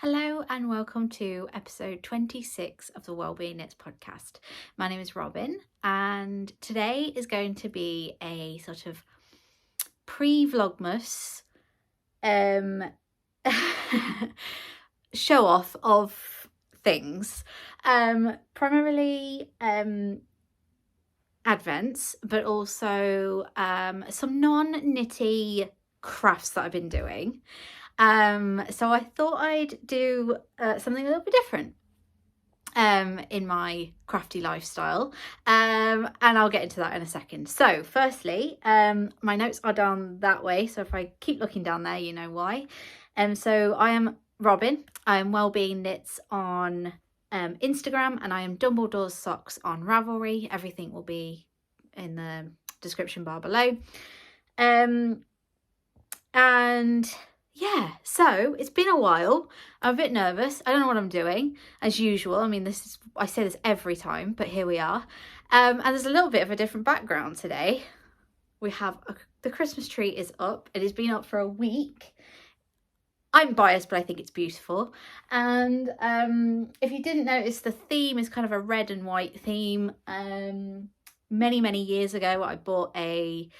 Hello and welcome to episode 26 of the Wellbeing Knits podcast. My name is Robin and today is going to be a sort of pre-Vlogmas show off of things, primarily advents, but also some non-knitty crafts that I've been doing. So I thought I'd do something a little bit different in my crafty lifestyle, and I'll get into that in a second. So firstly, my notes are down that way, so if I keep looking down there, you know why. So I am Robin, I am Wellbeing Knits on Instagram, and I am Dumbledore's Socks on Ravelry. Everything will be in the description bar below. And yeah, so it's been a while. I'm a bit nervous. I don't know what I'm doing, as usual. I mean, I say this every time, but here we are. And there's a little bit of a different background today. We have the Christmas tree is up. It has been up for a week. I'm biased, but I think it's beautiful. And if you didn't notice, the theme is kind of a red and white theme. Many years ago, I bought a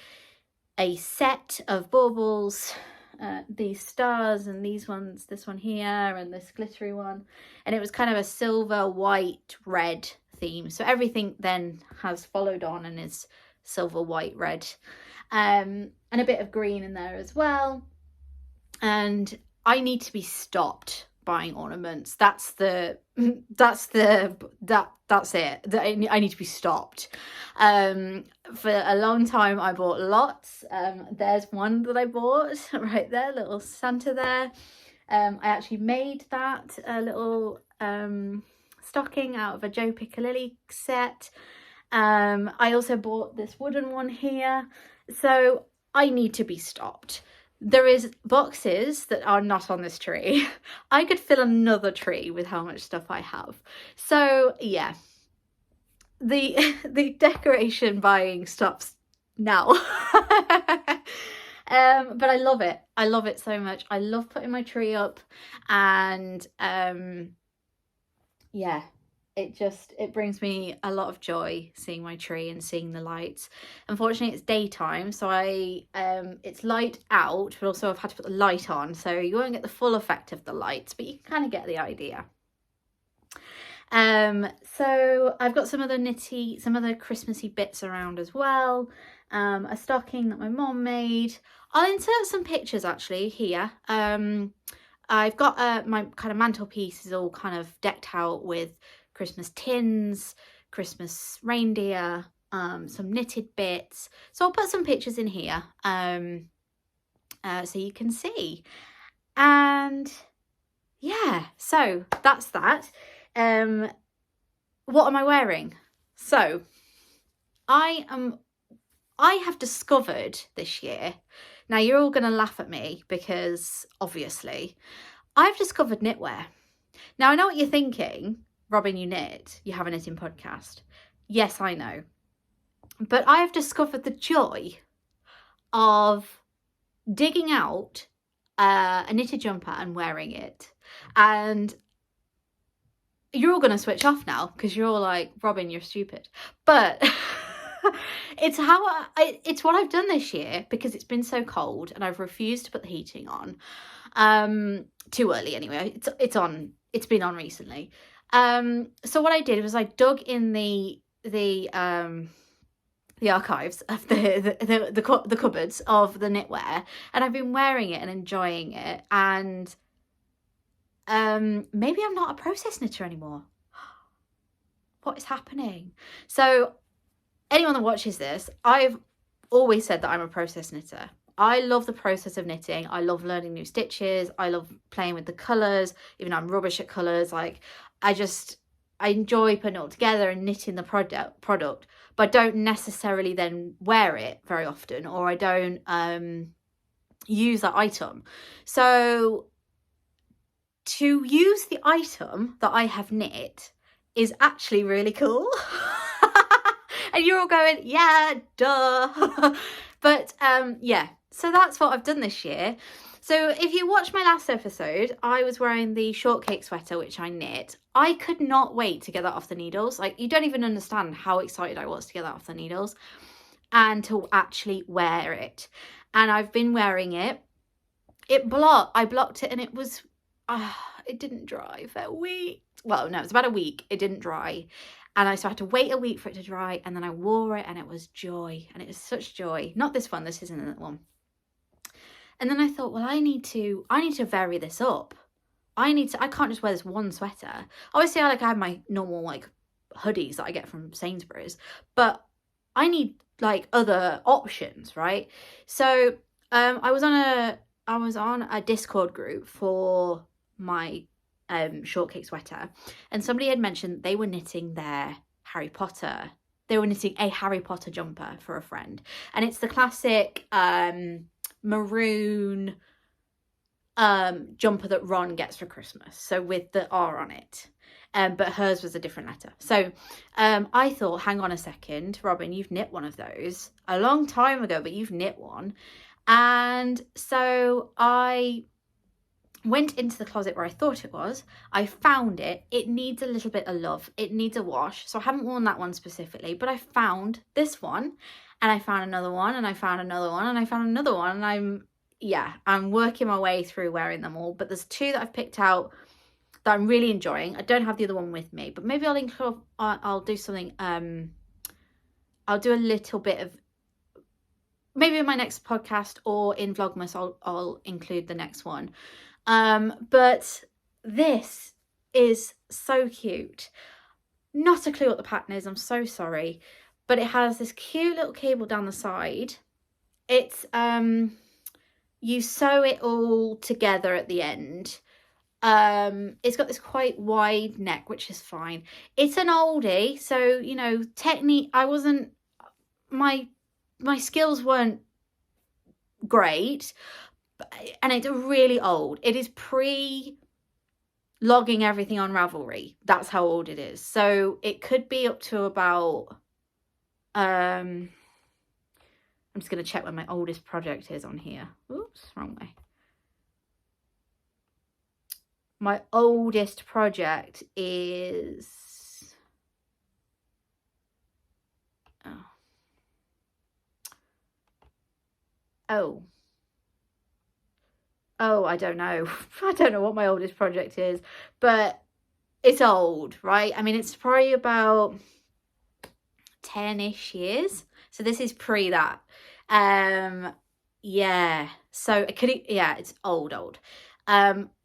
set of baubles, these stars and these ones, this one here and this glittery one, and it was kind of a silver, white, red theme. So everything then has followed on and is silver, white, red, and a bit of green in there as well. And I need to be stopped buying ornaments. That's it. I need to be stopped. For a long time I bought lots. There's one that I bought right there, little Santa there. I actually made that a little stocking out of a Joe Piccolilli set. I also bought this wooden one here. So I need to be stopped. There is boxes that are not on this tree. I could fill another tree with how much stuff I have. So yeah, the decoration buying stops now. But I love it. I love it so much. I love putting my tree up, and yeah, it brings me a lot of joy seeing my tree and seeing the lights. Unfortunately, it's daytime, so it's light out, but also I've had to put the light on, so you won't get the full effect of the lights, but you can kind of get the idea. So I've got some of the Christmassy bits around as well. A stocking that my mom made. I'll insert some pictures actually here. I've got my kind of mantelpiece is all kind of decked out with Christmas tins, Christmas reindeer, some knitted bits. So I'll put some pictures in here so you can see. And yeah, so that's that. What am I wearing? So I have discovered this year, now you're all going to laugh at me because obviously I've discovered knitwear. Now I know what you're thinking. Robin, you knit, you have a knitting podcast. Yes, I know. But I have discovered the joy of digging out a knitted jumper and wearing it. And you're all going to switch off now because you're all like, Robin, you're stupid. But it's it's what I've done this year because it's been so cold and I've refused to put the heating on. Too early anyway. It's been on recently. So what I did was I dug in the archives of the cupboards of the knitwear, and I've been wearing it and enjoying it. And maybe I'm not a process knitter anymore. What is happening? So anyone that watches this, I've always said that I'm a process knitter. I love the process of knitting. I love learning new stitches. I love playing with the colours, even though I'm rubbish at colours. Like, I enjoy putting it all together and knitting the product, but I don't necessarily then wear it very often, or I don't use that item. So to use the item that I have knit is actually really cool. And you're all going, yeah, duh. But yeah, so that's what I've done this year. So if you watched my last episode, I was wearing the shortcake sweater, which I knit. I could not wait to get that off the needles. Like, you don't even understand how excited I was to get that off the needles and to actually wear it. And I've been wearing it. I blocked it and it was, it didn't dry for a week. Well, no, it was about a week. It didn't dry. And so I had to wait a week for it to dry. And then I wore it and it was joy. And it was such joy. Not this one. This isn't that one. And then I thought, well, I need to vary this up. I can't just wear this one sweater. Obviously, I have my normal like hoodies that I get from Sainsbury's, but I need like other options, right? So I was on a Discord group for my shortcake sweater, and somebody had mentioned they were knitting their Harry Potter. They were knitting a Harry Potter jumper for a friend, and it's the classic maroon jumper that Ron gets for Christmas, so with the R on it, but hers was a different letter. So I thought, hang on a second, Robin, you've knit one of those a long time ago, but you've knit one. And so I went into the closet where I thought it was. I found it. It needs a little bit of love. It needs a wash. So I haven't worn that one specifically, but I found this one, and I found another one, and I found another one, and I found another one. And I'm working my way through wearing them all. But there's two that I've picked out that I'm really enjoying. I don't have the other one with me, but maybe I'll do something. I'll do a little bit of, maybe in my next podcast or in Vlogmas, I'll include the next one. But this is so cute. Not a clue what the pattern is, I'm so sorry, but it has this cute little cable down the side. It's you sew it all together at the end. It's got this quite wide neck, which is fine. It's an oldie, so you know, my skills weren't great, and it's really old. It is pre-logging everything on Ravelry. That's how old it is. So it could be up to about I'm just going to check when my oldest project is on here. Oops, wrong way. My oldest project is Oh, I don't know. I don't know what my oldest project is, but it's old, right? I mean, it's probably about 10-ish years. So this is pre that. Yeah. So it's old.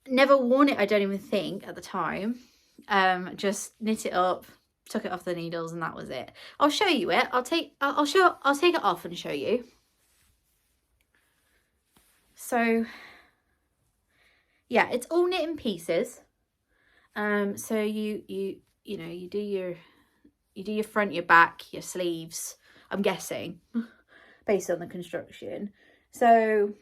Never worn it, I don't even think, at the time. Just knit it up, took it off the needles, and that was it. I'll show you it. I'll take it off and show you. So yeah, it's all knit in pieces. So you do your front, your back, your sleeves, I'm guessing, based on the construction. So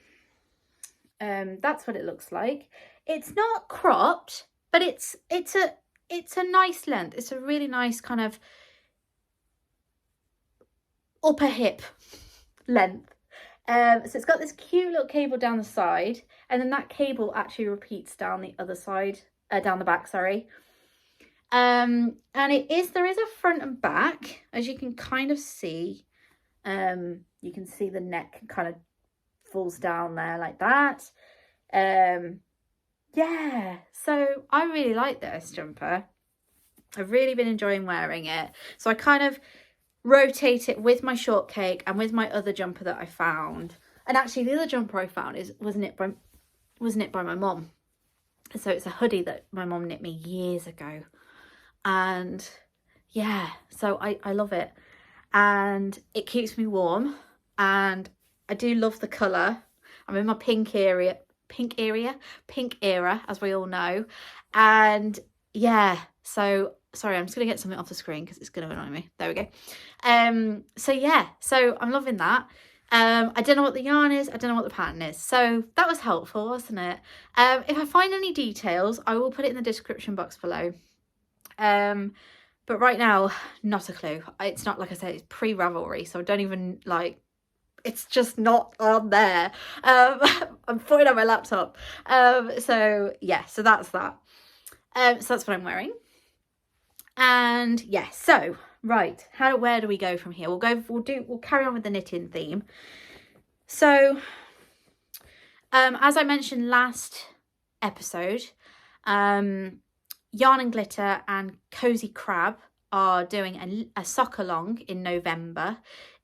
that's what it looks like. It's not cropped, but it's a nice length. It's a really nice kind of upper hip length. So it's got this cute little cable down the side, and then that cable actually repeats down the other side, down the back, sorry. And there is a front and back, as you can kind of see. You can see the neck kind of falls down there like that. Yeah, so I really like this jumper. I've really been enjoying wearing it. So I kind of rotate it with my shortcake and with my other jumper that I found. And actually the other jumper I found was knit by my mum. So it's a hoodie that my mum knit me years ago. And yeah, so I love it. And it keeps me warm. And I do love the colour. I'm in my pink era, as we all know. And yeah, so sorry, I'm just gonna get something off the screen because it's gonna annoy me. There we go. So yeah, so I'm loving that. I don't know what the yarn is, I don't know what the pattern is, so that was helpful, wasn't it? If I find any details, I will put it in the description box below. But right now, not a clue. It's not, like I said, it's pre-Ravelry, so I don't even, like, it's just not on there. I'm pointing at my laptop. So yeah, so that's that. So that's what I'm wearing. And yeah, so right, where do we go from here? We'll carry on with the knitting theme. So as I mentioned last episode, Yarn and Glitter and Cosy Crab are doing a sock along in November.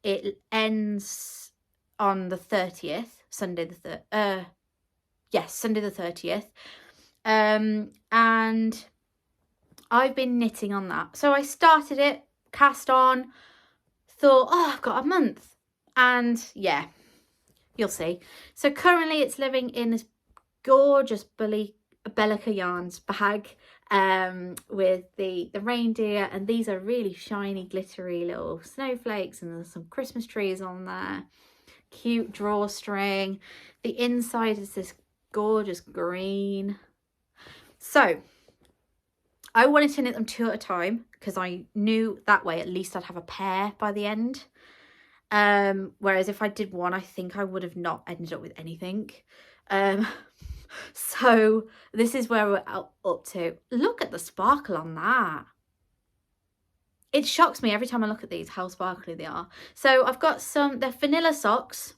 It ends on the 30th, Sunday the 30th. And I've been knitting on that. So I started it, cast on, thought, oh, I've got a month. And yeah, you'll see. So currently it's living in this gorgeous Bellica Yarns bag with the reindeer, and these are really shiny, glittery little snowflakes, and there's some Christmas trees on there. Cute drawstring. The inside is this gorgeous green. So I wanted to knit them 2 at a time because I knew that way at least I'd have a pair by the end. Whereas if I did one, I think I would have not ended up with anything. So this is where we're up to. Look at the sparkle on that. It shocks me every time I look at these how sparkly they are. So I've got they're vanilla socks.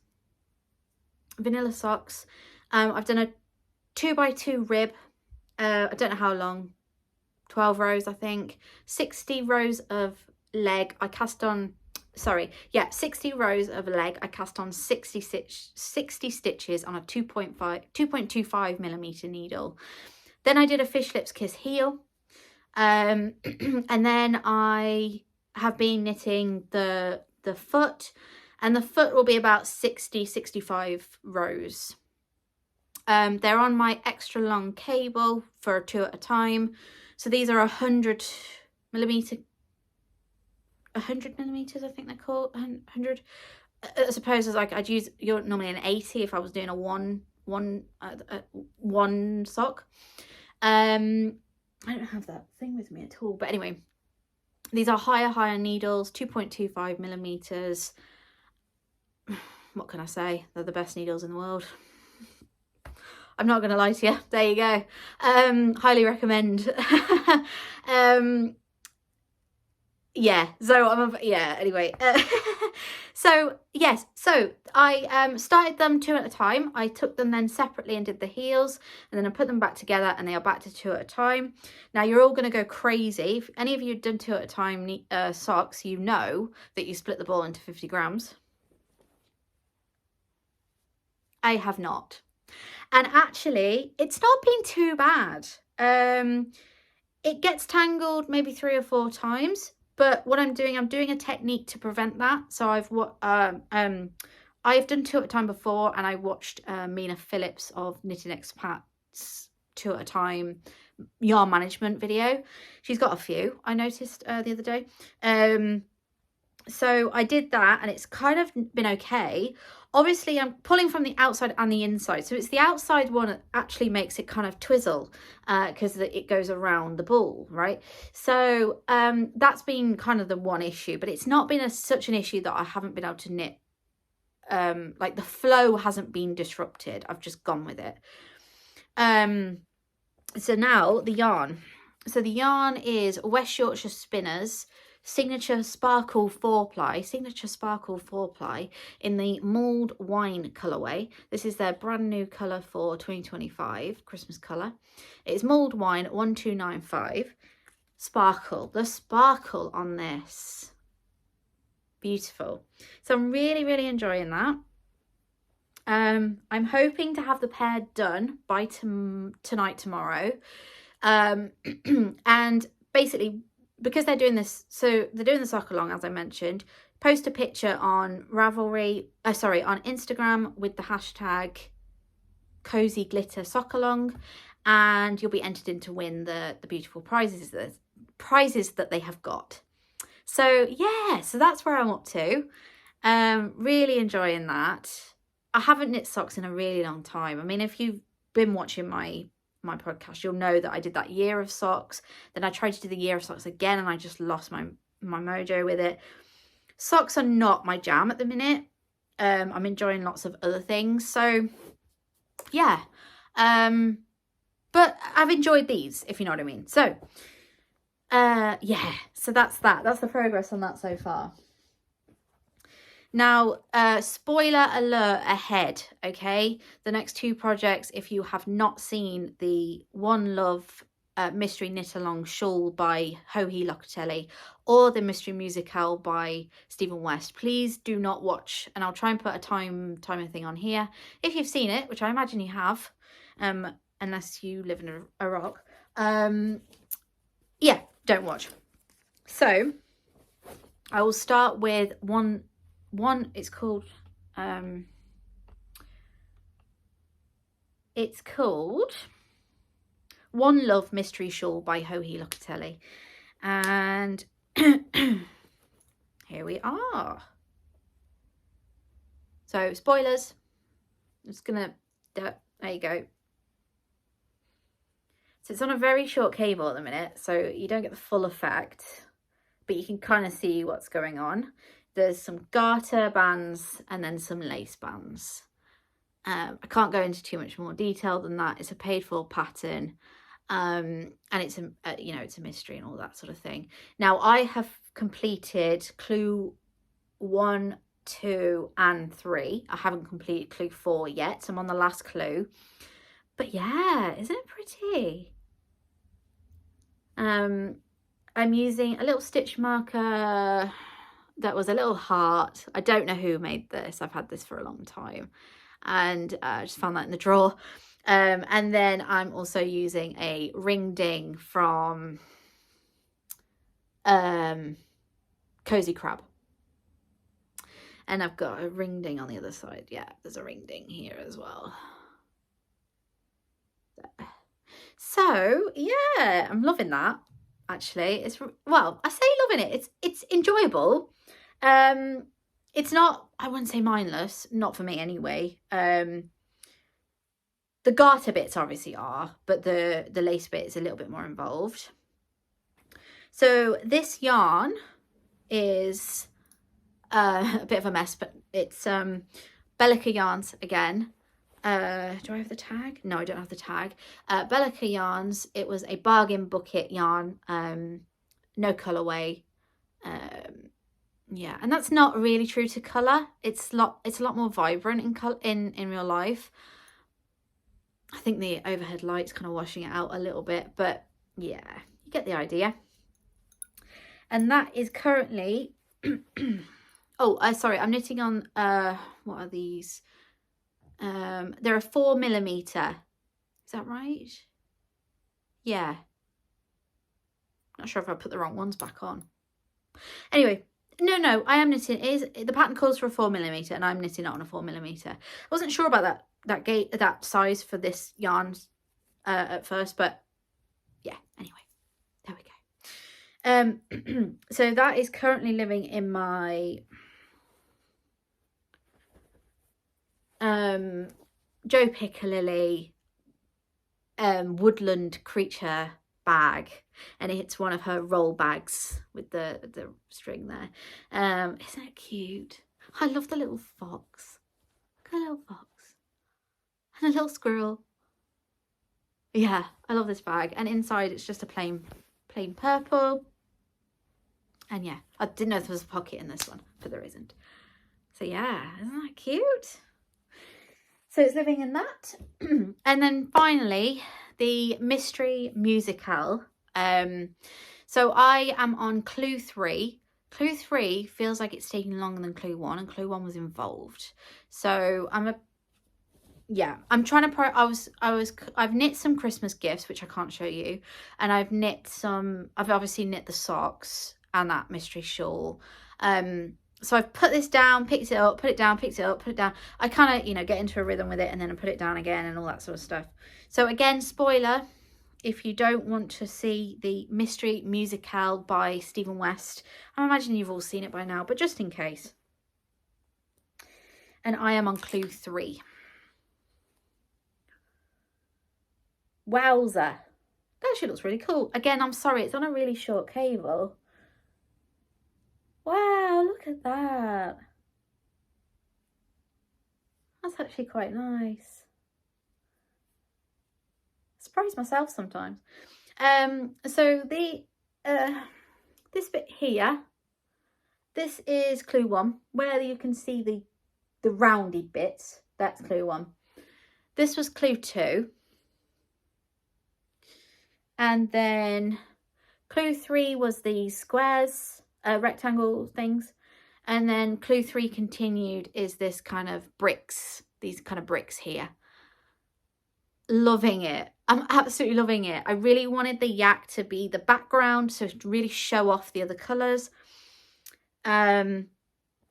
I've done a 2x2 rib. I don't know how long. 12 rows, I think. 60 rows of leg. 60 rows of leg. I cast on 60 stitches on a 2.25 millimeter needle. Then I did a fish lips kiss heel. And then I have been knitting the foot, and the foot will be about 60-65 rows. They're on my extra long cable for 2 at a time. So these are 100 millimeters, I think they're called. 100. I suppose it's like you're normally an 80 if I was doing a one sock. I don't have that thing with me at all, but anyway, these are higher needles, 2.25 millimeters. What can I say? They're the best needles in the world. I'm not gonna lie to you. There you go. Highly recommend. Yeah, so anyway. So yes, so I started them 2 at a time. I took them then separately and did the heels, and then I put them back together, and they are back to 2 at a time. Now you're all going to go crazy. If any of you have done 2 at a time socks, you know that you split the ball into 50 grams. I have not. And actually, it's not been too bad. It gets tangled maybe 3 or 4 times. But what I'm doing a technique to prevent that. So I've done 2 at a time before, and I watched Mina Phillips of Knitting Expats 2 at a time yarn management video. She's got a few, I noticed the other day. So I did that, and it's kind of been okay. Obviously, I'm pulling from the outside and the inside. So it's the outside one that actually makes it kind of twizzle because it goes around the ball, right? So that's been kind of the one issue, but it's not been such an issue that I haven't been able to knit. Like the flow hasn't been disrupted. I've just gone with it. So now the yarn. So the yarn is West Yorkshire Spinners Signature Sparkle 4-ply in the Mulled Wine colourway. This is their brand new colour for 2025, Christmas colour. It's Mulled Wine 1295. Sparkle, the sparkle on this. Beautiful. So I'm really enjoying that. I'm hoping to have the pair done by tonight, tomorrow. And basically, because they're doing this, so they're doing the sock along, as I mentioned, post a picture on Ravelry, on Instagram with the hashtag Cosy Glitter Sock Along, and you'll be entered in to win the beautiful prizes that they have got. So yeah, so that's where I'm up to. Really enjoying that. I haven't knit socks in a really long time. I mean, if you've been watching my podcast, you'll know that I did that year of socks. Then I tried to do the year of socks again, and I just lost my mojo with it. Socks are not my jam at the minute. I'm enjoying lots of other things. So yeah, but I've enjoyed these, if you know what I mean. So yeah, so that's the progress on that so far. Now, spoiler alert ahead, okay? The next two projects, if you have not seen the One Love Mystery Knit Along Shawl by Johi Locatelli or the Mystery Musical by Stephen West, please do not watch. And I'll try and put a timer thing on here. If you've seen it, which I imagine you have, unless you live in a rock, yeah, don't watch. So I will start with one. It's called One Love Mystery Shawl by Johi Locatelli, and here we are. So spoilers, I'm just gonna there you go. So it's on a very short cable at the minute, so you don't get the full effect, but you can kind of see what's going on. There's some garter bands and then some lace bands. I can't go into too much more detail than that. It's a paid for pattern, and it's a it's a mystery and all that sort of thing. Now I have completed clue 1, 2 and 3. I haven't completed clue 4 yet, so I'm on the last clue. But yeah, isn't it pretty? I'm using a little stitch marker that was a little heart. I don't know who made this. I've had this for a long time, and I just found that in the drawer. And then I'm also using a ring ding from Cozy Crab, and I've got a ring ding on the other side. Yeah, there's a ring ding here as well. So yeah, I'm loving that. Actually, it's, well, I say loving it. It's enjoyable. It's not, I wouldn't say mindless, not for me anyway. The garter bits obviously are, but the lace bit is a little bit more involved. So this yarn is a bit of a mess, but it's Bellica Yarns again. Do I have the tag? No, I don't have the tag. Bellica Yarns. It was a bargain bucket yarn. No colourway. Yeah, and that's not really true to colour. It's a lot more vibrant in real life. I think the overhead light's kind of washing it out a little bit, but yeah, you get the idea. And that is currently oh, sorry, I'm knitting on what are these? They're a 4mm. Is that right? Yeah. Not sure if I put the wrong ones back on. Anyway, no, I am knitting. The pattern calls for a 4mm, and I'm knitting it on a 4mm. I wasn't sure about that size for this yarn at first, but yeah. Anyway, there we go. So that is currently living in my Joe Piccolilli woodland creature bag, and it's one of her roll bags with the string there. Isn't it cute? I love the little fox. Look at a little fox and a little squirrel. Yeah, I love this bag, and inside it's just a plain purple. And yeah, I didn't know there was a pocket in this one, but there isn't. So yeah, isn't that cute? So it's living in that. And then finally, the Mystery Musical. So I am on clue 3. Clue 3 feels like it's taking longer than clue 1, and clue 1 was involved. So I'm trying to I've knit some Christmas gifts, which I can't show you, and I've obviously knit the socks and that mystery shawl. So I've put this down, picked it up, put it down, picked it up, put it down. I kind of, get into a rhythm with it, and then I put it down again and all that sort of stuff. So again, spoiler, if you don't want to see the Mystery Musical by Stephen West, I imagine you've all seen it by now, but just in case. And I am on clue 3. Wowza. That actually looks really cool. Again, I'm sorry, it's on a really short cable. Wow, look at that. That's actually quite nice. Surprise myself sometimes. So the this bit here, this is clue 1, where you can see the rounded bits. That's clue 1. This was clue 2, and then clue 3 was the squares, rectangle things, and then clue 3 continued is this kind of bricks, these kind of bricks here. Loving it. I'm absolutely loving it. I really wanted the yak to be the background, so to really show off the other colours.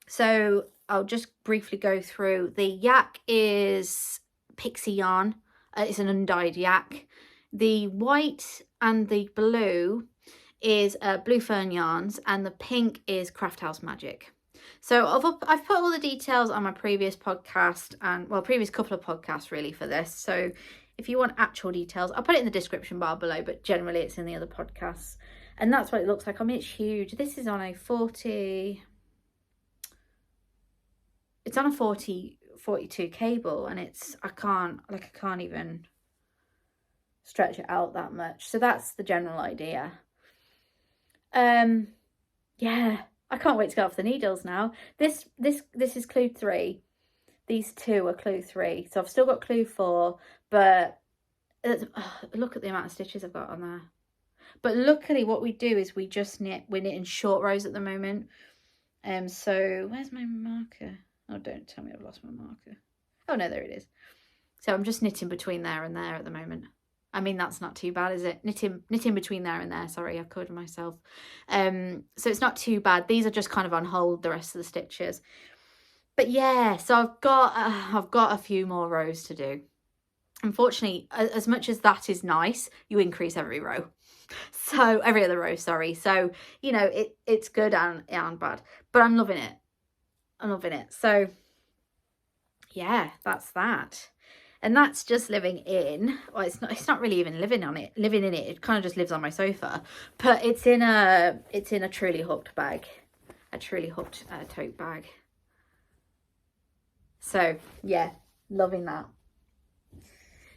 So I'll just briefly go through. The yak is pixie yarn. It's an undyed yak. The white and the blue is Blue Fern Yarns, and the pink is Craft House Magic. So I've put all the details on my previous podcast, and well, previous couple of podcasts really for this. So if you want actual details, I'll put it in the description bar below, but generally it's in the other podcasts. And that's what it looks like. I mean, it's huge. This is on a 42 cable, and I can't even stretch it out that much. So that's the general idea. Yeah, I can't wait to get off the needles now. This is clue 3. These 2 are clue 3. So I've still got clue 4, but look at the amount of stitches I've got on there. But luckily what we do is we just knit, we're knitting short rows at the moment. So where's my marker? Oh, don't tell me I've lost my marker. Oh no, there it is. So I'm just knitting between there and there at the moment. I mean, that's not too bad, is it? Knitting between there and there. Sorry, I've covered myself. So it's not too bad. These are just kind of on hold, the rest of the stitches. But yeah, so I've got a few more rows to do. Unfortunately, as much as that is nice, you increase every row. So every other row, sorry. So, you know, it's good and bad, but I'm loving it. I'm loving it. So yeah, that's that. And that's just living in, well, it's not really even living in it. It kind of just lives on my sofa, but it's in a truly hooked bag, a truly hooked tote bag. So yeah, loving that.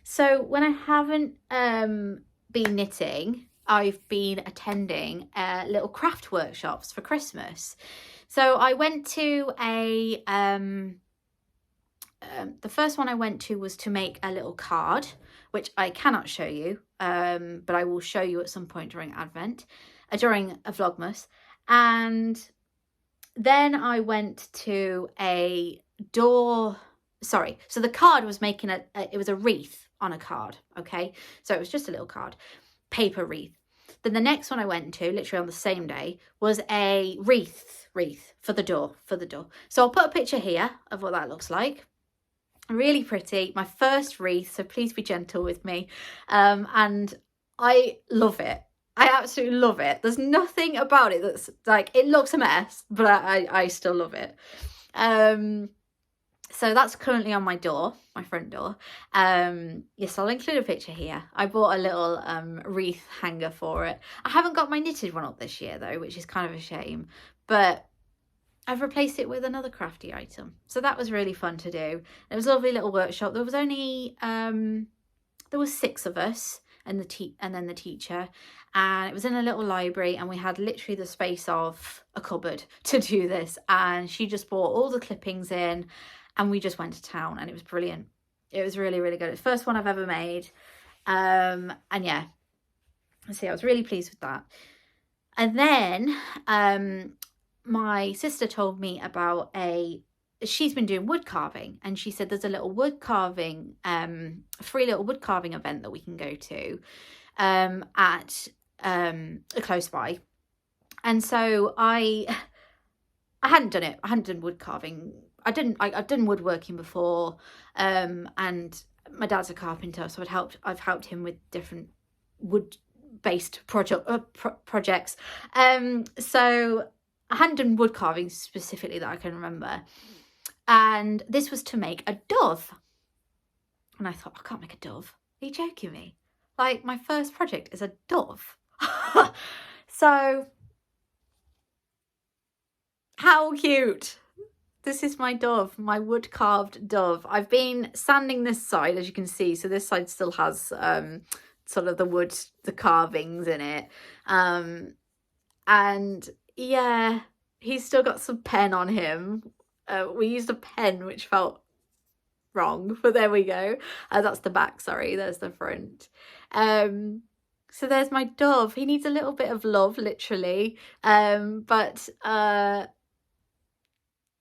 So when I haven't been knitting, I've been attending little craft workshops for Christmas. So I went to the first one I went to was to make a little card, which I cannot show you, but I will show you at some point during Advent, during a Vlogmas. And then I went to a door, sorry, so the card was making it was a wreath on a card, okay? So it was just a little card, paper wreath. Then the next one I went to, literally on the same day, was a wreath for the door. So I'll put a picture here of what that looks like. Really pretty, my first wreath, so please be gentle with me. And I love it. I absolutely love it. There's nothing about it that's like, it looks a mess, but I still love it. So that's currently on my door, my front door. Yes, I'll include a picture here. I bought a little wreath hanger for it. I haven't got my knitted one up this year though, which is kind of a shame, but I've replaced it with another crafty item. So that was really fun to do. It was a lovely little workshop. There was only, there was 6 of us and then the teacher, and it was in a little library, and we had literally the space of a cupboard to do this. And she just brought all the clippings in, and we just went to town, and it was brilliant. It was really, really good. It's the first one I've ever made. And yeah, so I was really pleased with that. And then my sister told me about she's been doing wood carving, and she said there's a little wood carving, free little wood carving event that we can go to at close by. And so I hadn't done it. I hadn't done wood carving. I've done woodworking before, and my dad's a carpenter, so I've helped him with different wood-based projects. So I hadn't done wood carving specifically that I can remember, and this was to make a dove. And I thought, I can't make a dove. Are you joking me? Like, my first project is a dove. So how cute. This is my dove, my wood carved dove. I've been sanding this side, as you can see. So this side still has sort of the wood, the carvings in it. And yeah, he's still got some pen on him. We used a pen which felt wrong, but there we go. That's the back, sorry, there's the front. So there's my dove. He needs a little bit of love, literally, but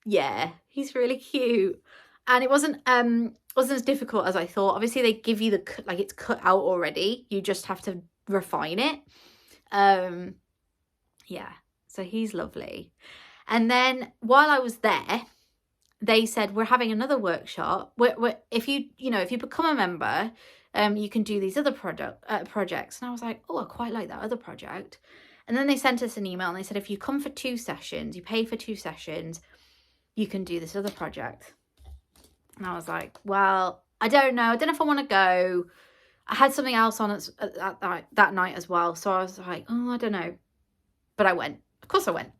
yeah, he's really cute. And it wasn't as difficult as I thought. Obviously they give you the, like, it's cut out already, you just have to refine it. Yeah, so he's lovely. And then while I was there, they said, we're having another workshop. If you become a member, you can do these other projects. And I was like, oh, I quite like that other project. And then they sent us an email and they said, if you come for 2 sessions, you pay for 2 sessions, you can do this other project. And I was like, well, I don't know. I don't know if I want to go. I had something else on that night as well. So I was like, oh, I don't know. But I went. Of course I went.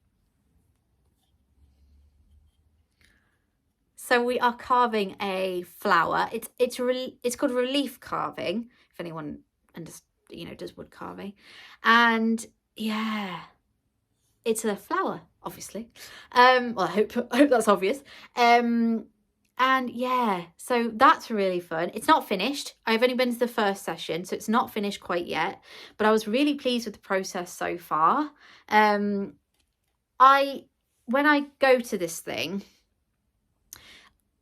So we are carving a flower. It's called relief carving, if anyone does wood carving. And yeah, it's a flower, obviously. Well, I hope that's obvious. And yeah, so that's really fun. It's not finished. I've only been to the first session, so it's not finished quite yet. But I was really pleased with the process so far. When I go to this thing,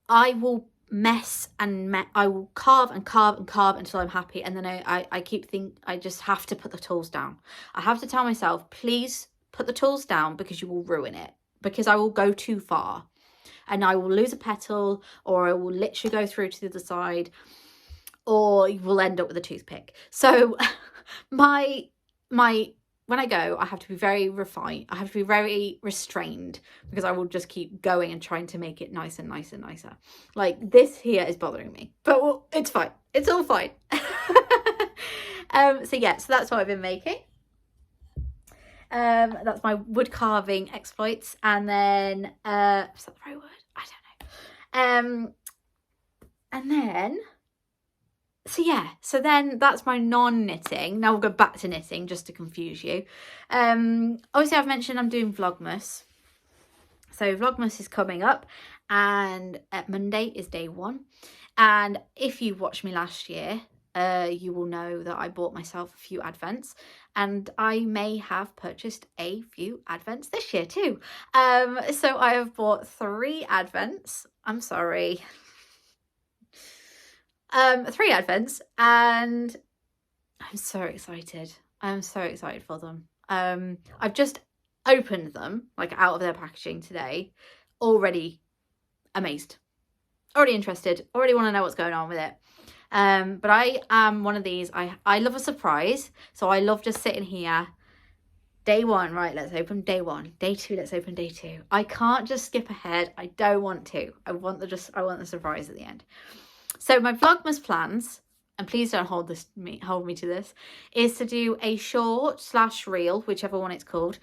I will mess and I will carve and carve and carve until I'm happy. And then I keep thinking, I just have to put the tools down. I have to tell myself, please put the tools down, because you will ruin it. Because I will go too far and I will lose a petal, or I will literally go through to the other side, or you will end up with a toothpick. So when I go, I have to be very refined. I have to be very restrained, because I will just keep going and trying to make it nicer and nicer and nicer. Like, this here is bothering me, but well, it's fine. It's all fine. So yeah, so that's what I've been making. That's my wood carving exploits. And then, is that the right word? I don't know. And then, so yeah, so then that's my non-knitting. Now we'll go back to knitting, just to confuse you. Obviously I've mentioned I'm doing Vlogmas. So Vlogmas is coming up, and Monday is day 1. And if you watched me last year, you will know that I bought myself a few advents, and I may have purchased a few advents this year too. So I have bought 3 advents. I'm sorry. 3 advents, and I'm so excited. I'm so excited for them. I've just opened them, like, out of their packaging today. Already amazed, already interested, already want to know what's going on with it. But I am one of these, I love a surprise. So I love just sitting here, day 1, right, let's open day 1, day 2, let's open day 2. I can't just skip ahead. I don't want to. I want the surprise at the end. So my Vlogmas plans, and please don't hold me to this, is to do a short / reel, whichever one it's called.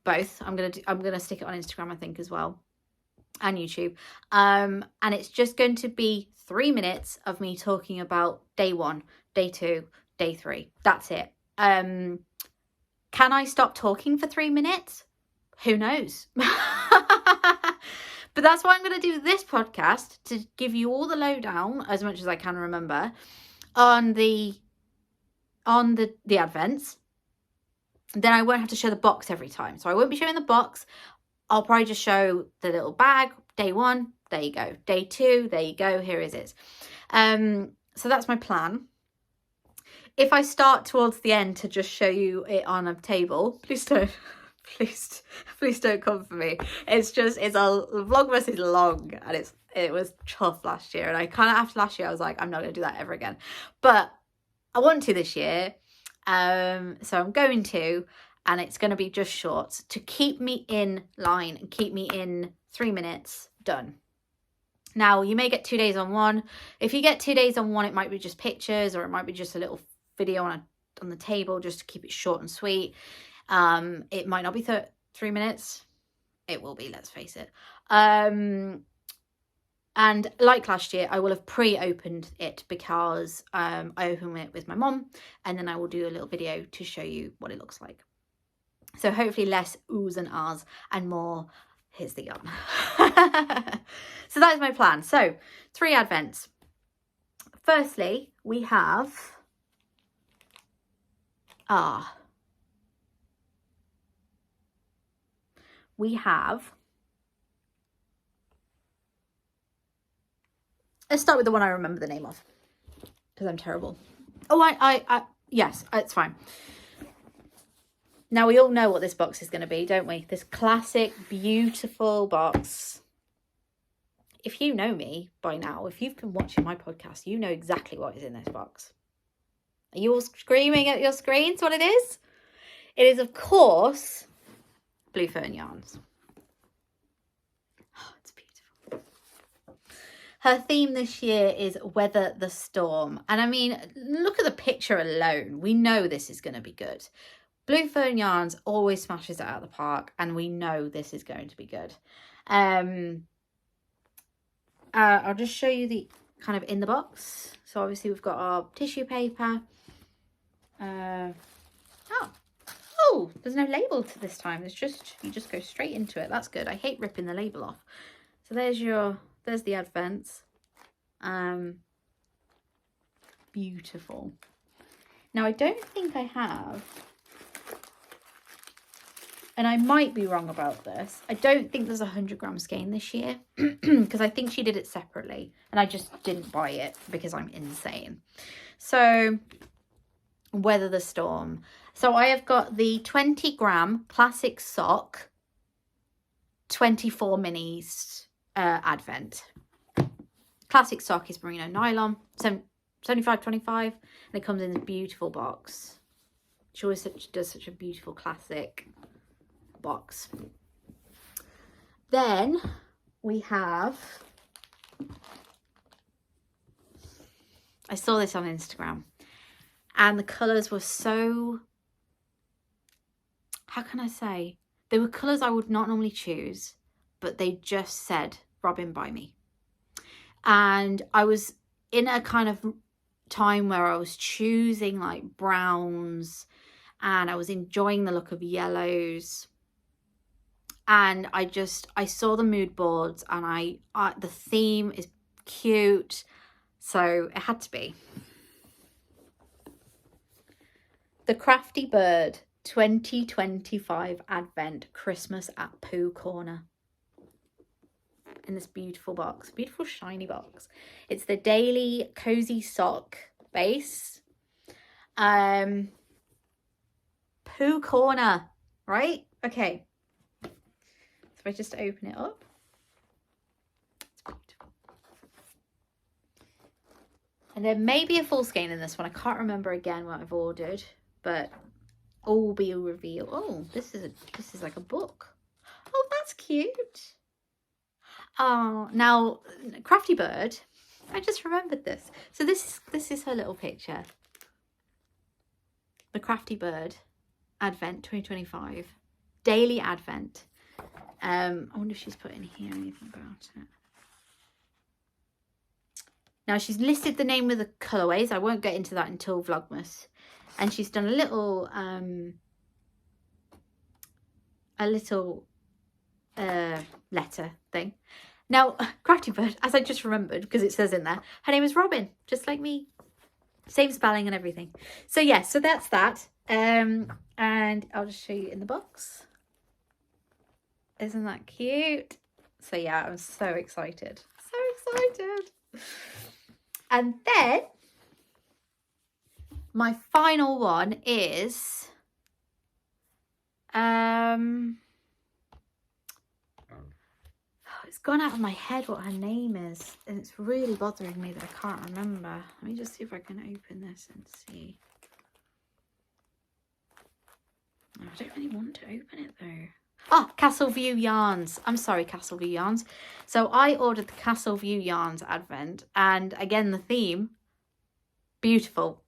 Both. I'm gonna stick it on Instagram, I think, as well, and YouTube. And it's just going to be 3 minutes of me talking about day 1, day 2, day 3. That's it. Can I stop talking for 3 minutes? Who knows? But that's why I'm going to do this podcast, to give you all the lowdown, as much as I can remember, on the advents. Then I won't have to show the box every time. So I won't be showing the box. I'll probably just show the little bag. Day 1, there you go. Day 2, there you go. Here is it. So that's my plan. If I start towards the end to just show you it on a table, please don't. Please don't come for me. Vlogmas is long, and it was tough last year, and I kind of, after last year, I was like, I'm not going to do that ever again. But I want to this year, so I'm going to, and it's going to be just short to keep me in line and keep me in 3 minutes done. Now, you may get 2 days on one. If you get 2 days on one, it might be just pictures, or it might be just a little video on the table, just to keep it short and sweet. It might not be 3 minutes. It will be, let's face it. And like last year, I will have pre-opened it because I opened it with my mom, and then I will do a little video to show you what it looks like. So hopefully less oohs and ahs and more, here's the yarn. So that is my plan. So 3 advents. Firstly, we have, let's start with the one I remember the name of, because I'm terrible. Oh, yes, it's fine. Now, we all know what this box is going to be, don't we? This classic, beautiful box. If you know me by now, if you've been watching my podcast, you know exactly what is in this box. Are you all screaming at your screens what it is? It is, of course, Blue Fern Yarns. Oh, it's beautiful. Her theme this year is Weather the Storm. And I mean, look at the picture alone. We know this is going to be good. Blue Fern Yarns always smashes it out of the park, and we know this is going to be good. I'll just show you the kind of in the box. So obviously we've got our tissue paper. Oh, there's no label to this time. It's just, you just go straight into it. That's good. I hate ripping the label off. So there's the advents. Beautiful. Now, I don't think I have, and I might be wrong about this, I don't think there's a 100-gram skein this year, because I think she did it separately, and I just didn't buy it because I'm insane. So, Weather the Storm. So I have got the 20-gram classic sock 24 minis advent. Classic sock is merino nylon, 75-25, and it comes in this beautiful box. She always does such a beautiful classic box. Then we have, I saw this on Instagram, and the colours were so, how can I say, they were colours I would not normally choose, but they just said Robin by me. And I was in a kind of time where I was choosing like browns, and I was enjoying the look of yellows, and I saw the mood boards, and the theme is cute, so it had to be. The Crafty Bird 2025 Advent Christmas at Pooh Corner, in this beautiful box, beautiful shiny box. It's the daily cozy sock base. Pooh Corner, right? Okay. So if I just open it up, it's beautiful. And there may be a full skein in this one. I can't remember again what I've ordered, but all will be revealed. Oh, this is like a book. Oh, that's cute. Oh, now Crafty Bird, I just remembered this. So this is her little picture. The Crafty Bird Advent 2025 Daily Advent. I wonder if she's put in here anything about it. Now she's listed the name of the colourways. I won't get into that until Vlogmas. And she's done a little letter thing. Now, Crafty Bird, as I just remembered, because it says in there, her name is Robin, just like me. Same spelling and everything. So yeah, so that's that. And I'll just show you in the box. Isn't that cute? So yeah, I'm so excited. So excited. And then my final one is it's gone out of my head what her name is, and it's really bothering me that I can't remember. Let me just see if I can open this and see. Oh, I don't really want to open it though. Oh, Castleview Yarns. I'm sorry, Castleview Yarns. So I ordered the Castleview Yarns Advent, and again the theme, beautiful.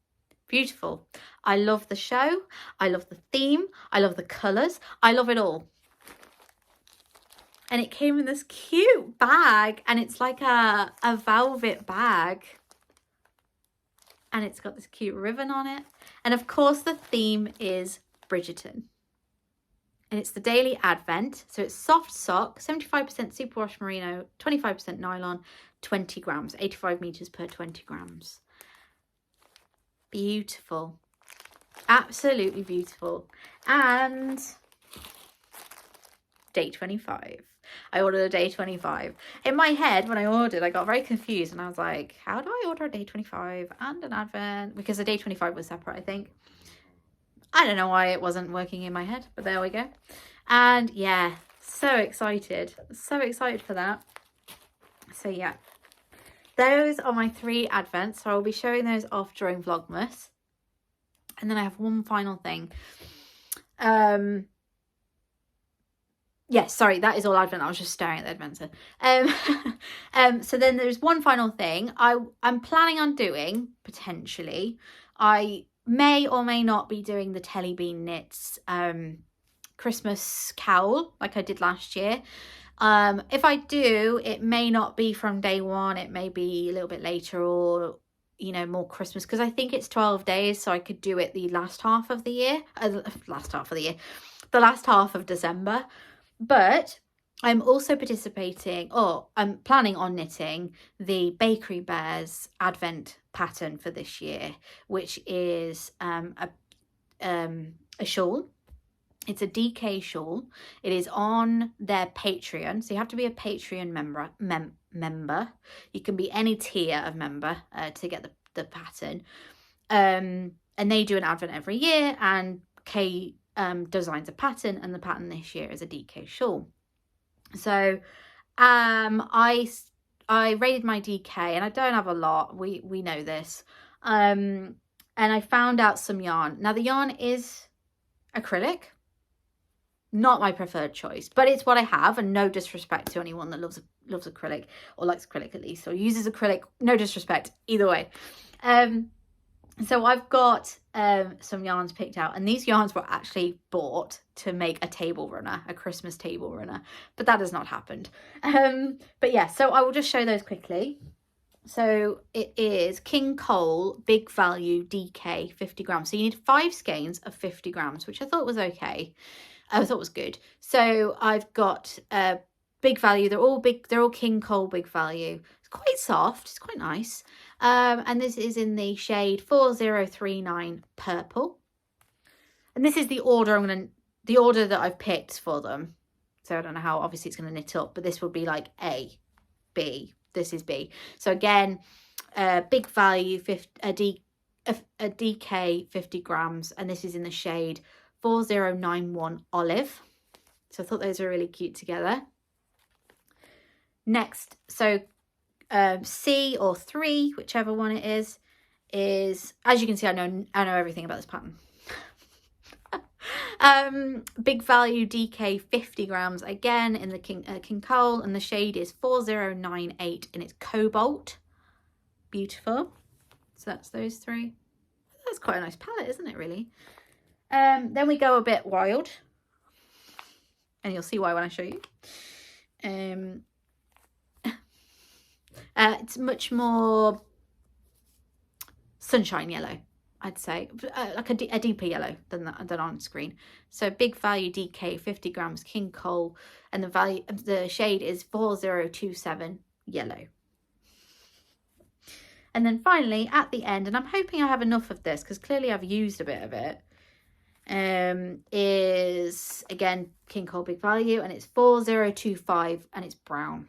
Beautiful. I love the show. I love the theme. I love the colours. I love it all. And it came in this cute bag, and it's like a velvet bag. And it's got this cute ribbon on it. And of course the theme is Bridgerton. And it's the daily advent. So it's soft sock, 75% superwash merino, 25% nylon, 20 grams, 85 meters per 20 grams. Beautiful. Absolutely beautiful. And day 25. I ordered a day 25. In my head, when I ordered, I got very confused and I was like, how do I order a day 25 and an advent? Because the day 25 was separate, I think. I don't know why it wasn't working in my head, but there we go. And yeah, so excited for that. So yeah, those are my 3 advents. So I'll be showing those off during Vlogmas. And then I have one final thing. Yes, sorry, that is all advent. I was just staring at the adventure. So then there's one final thing I'm planning on doing, potentially. I may or may not be doing the Telly Bean Knits Christmas cowl like I did last year. If I do, it may not be from day 1. It may be a little bit later, or you know, more Christmas, because I think it's 12 days, so I could do it the last half of the year. The last half of December. But I'm also participating, or I'm planning on knitting the Bakery Bears Advent pattern for this year, which is a shawl. It's a DK shawl. It is on their Patreon, so you have to be a Patreon member. You can be any tier of member to get the pattern. And they do an advent every year, and Kay designs a pattern, and the pattern this year is a DK shawl. So I raided my DK, and I don't have a lot. We know this. And I found out some yarn. Now the yarn is acrylic. Not my preferred choice, but it's what I have, and no disrespect to anyone that loves acrylic, or likes acrylic at least, or uses acrylic. No disrespect either way. So I've got some yarns picked out, and these yarns were actually bought to make a table runner, a Christmas table runner, but that has not happened. But yeah, so I will just show those quickly. So it is King Cole Big Value DK 50 grams. So you need 5 skeins of 50 grams, which I thought was okay. I thought was good. So I've got Big Value. They're all King Cole Big Value. It's quite soft. It's quite nice. And this is in the shade 4039 purple. And this is the order that I've picked for them. So I don't know how obviously it's going to knit up, but this would be like A, B. This is B. So again, Big Value a DK 50 grams, and this is in the shade 4091 olive. So I thought those were really cute together. Next, so C or 3, whichever one it is as you can see, I know everything about this pattern. Big Value DK 50 grams, again in the King Cole, and the shade is 4098, and it's Cobalt. Beautiful. So that's those 3. That's quite a nice palette, isn't it, really? Then we go a bit wild, and you'll see why when I show you. It's much more sunshine yellow, I'd say, like a deeper yellow than on screen. So Big Value DK 50 grams King Cole, and the shade is 4027 yellow. And then finally at the end, and I'm hoping I have enough of this because clearly I've used a bit of it, is again King Cole Big Value, and it's 4025, and it's brown.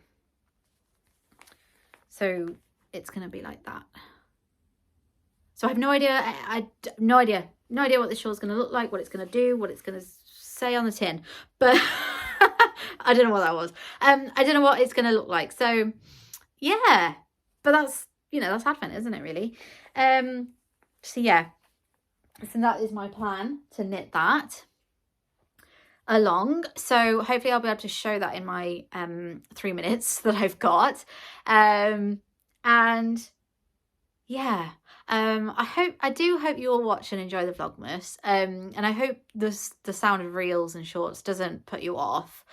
So it's going to be like that. So I have no idea. No idea what the shawl is going to look like, what it's going to do, what it's going to say on the tin. But I don't know what that was. I don't know what it's going to look like. So yeah, but that's, that's Advent, isn't it, really? So yeah, so that is my plan, to knit that along. So hopefully I'll be able to show that in my 3 minutes that I've got. And yeah, I do hope you all watch and enjoy the Vlogmas, and I hope the sound of reels and shorts doesn't put you off.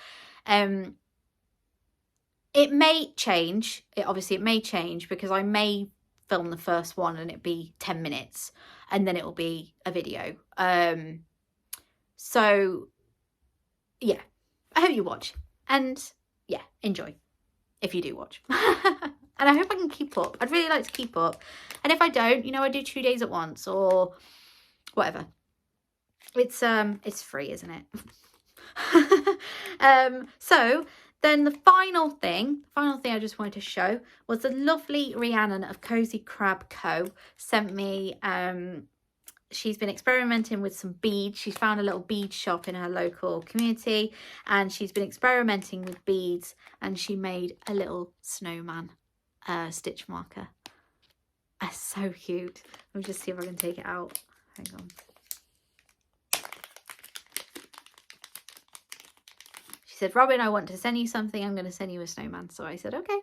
It may change. Obviously, it may change because I may film the first one and it be 10 minutes and then it will be a video. So, yeah, I hope you watch and, yeah, enjoy if you do watch. And I hope I can keep up. I'd really like to keep up. And if I don't, you know, I do 2 days at once or whatever. It's free, isn't it? So then the final thing I just wanted to show was the lovely Rhiannon of Cosy Crab Co. sent me, she's been experimenting with some beads. She's found a little bead shop in her local community and she's been experimenting with beads and she made a little snowman stitch marker. That's so cute. Let me just see if I can take it out. Hang on. She said, Robin, I want to send you something. I'm going to send you a snowman. So I said, okay.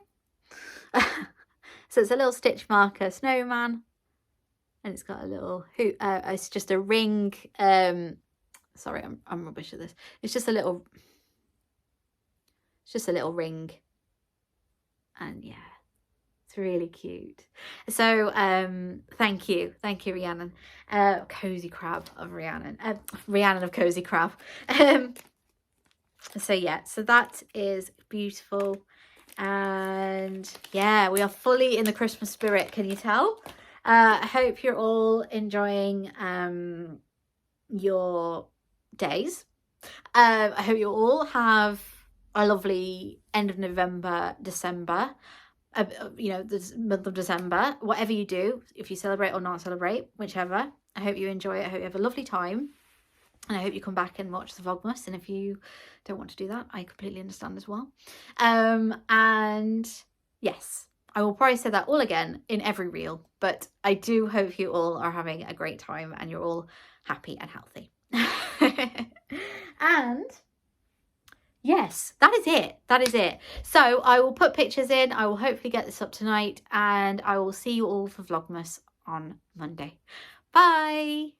So it's a little stitch marker snowman. And it's got a little hoop. It's just a ring. Sorry, I'm rubbish at this. It's just a little ring. And yeah, it's really cute. So thank you, Rhiannon. Cosy Crab of Rhiannon. Rhiannon of Cosy Crab. So yeah, so that is beautiful. And yeah, we are fully in the Christmas spirit. Can you tell? I hope you're all enjoying your days. I hope you all have a lovely end of November, December, you know, this month of December, whatever you do, if you celebrate or not celebrate, whichever. I hope you enjoy it. I hope you have a lovely time. And I hope you come back and watch the Vlogmas. And if you don't want to do that, I completely understand as well. And yes, I will probably say that all again in every reel. But I do hope you all are having a great time and you're all happy and healthy. And yes, that is it. That is it. So I will put pictures in. I will hopefully get this up tonight. And I will see you all for Vlogmas on Monday. Bye.